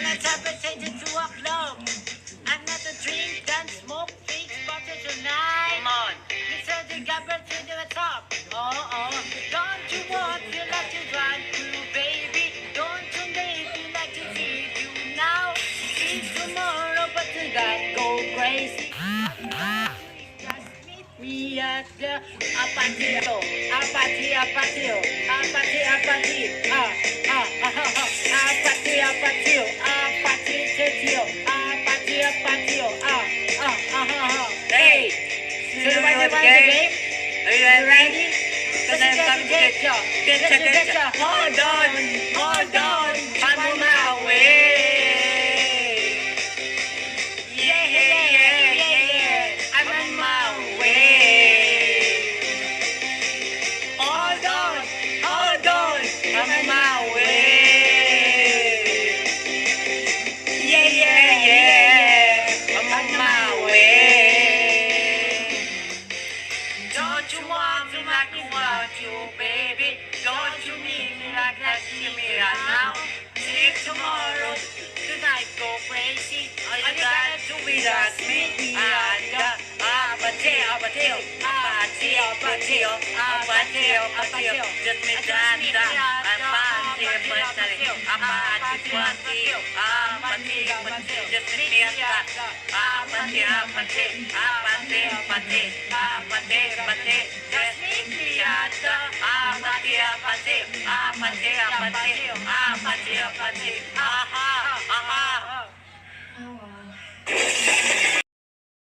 let's have a taste to a club. Another drink, then smoke, big butter tonight. Come on. Listen to Gabriel to the top. Oh. Don't you want to like to run through, baby? Don't you maybe like to see you now? It's tomorrow, but tonight go crazy. Just meet me at the apatio. Apatio. Hey, So you want to play the game? Are you ready? Because I'm coming to get you. Get you. Hold on. I'm on my way. Yeah. I'm on my way. Hold on. I'm on my way. Yeah. I'm on my way. Don't you want me like I want you, baby? Don't you need me like I see me right now? See tomorrow, tonight go crazy. All you gotta do is just meet me at the apatio. Just meet at the apatio. Just meet me at the apatio. Just meet me at the apatio. Aha.